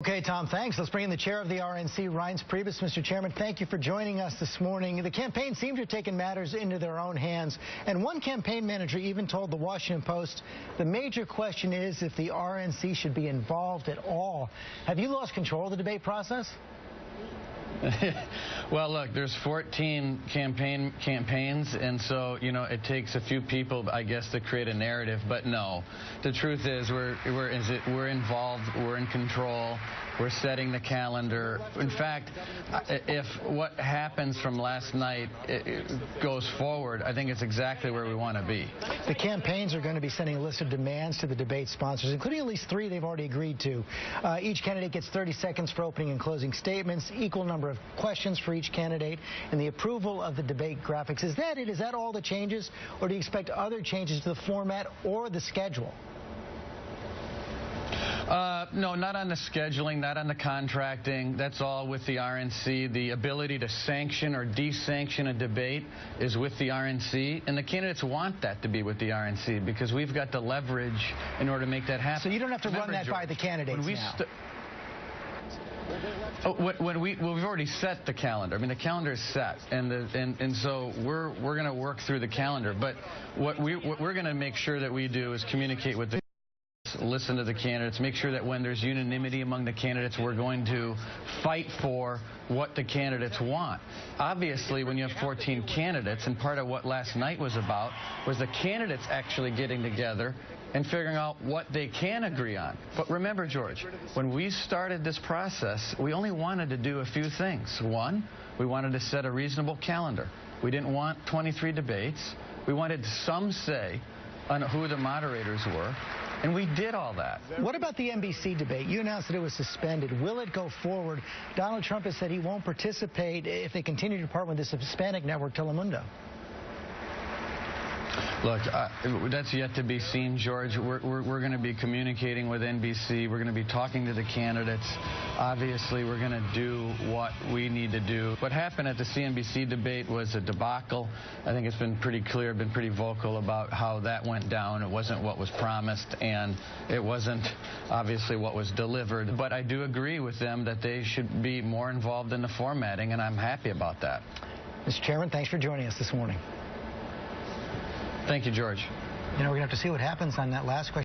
Okay, Tom, thanks. Let's bring in the chair of the RNC, Reince Priebus. Mr. Chairman, thank you for joining us this morning. The campaign seemed to have taken matters into their own hands, and one campaign manager even told the Washington Post, the major question is if the RNC should be involved at all. Have you lost control of the debate process? Well, look, there's 14 campaigns, and so, it takes a few people, I guess, to create a narrative. But no, the truth is we're involved, we're in control, we're setting the calendar. In fact, if what happens from last night goes forward, I think it's exactly where we want to be. The campaigns are going to be sending a list of demands to the debate sponsors, including at least 3 they've already agreed to. Each candidate gets 30 seconds for opening and closing statements, equal number of questions for each candidate, and the approval of the debate graphics. Is that it? Is that all the changes? Or do you expect other changes to the format or the schedule? No, not on the scheduling, not on the contracting. That's all with the RNC. The ability to sanction or desanction a debate is with the RNC, and the candidates want that to be with the RNC because we've got the leverage in order to make that happen. So you don't have to run that by the candidates now? We've already set the calendar. I mean, the calendar is set, and so we're going to work through the calendar. But what we're going to make sure that we do is communicate with the listen to the candidates, make sure that when there's unanimity among the candidates, we're going to fight for what the candidates want. Obviously, when you have 14 candidates, and part of what last night was about was the candidates actually getting together and figuring out what they can agree on. But remember, George, when we started this process, we only wanted to do a few things. One, we wanted to set a reasonable calendar. We didn't want 23 debates. We wanted some say on who the moderators were. And we did all that. What about the NBC debate? You announced that it was suspended. Will it go forward? Donald Trump has said he won't participate if they continue to partner with this Hispanic network, Telemundo. Look, that's yet to be seen, George. We're going to be communicating with NBC. We're going to be talking to the candidates. Obviously, we're going to do what we need to do. What happened at the CNBC debate was a debacle. I think it's been pretty clear, been pretty vocal about how that went down. It wasn't what was promised, and it wasn't obviously what was delivered. But I do agree with them that they should be more involved in the formatting, and I'm happy about that. Mr. Chairman, thanks for joining us this morning. Thank you, George. We're going to have to see what happens on that last question.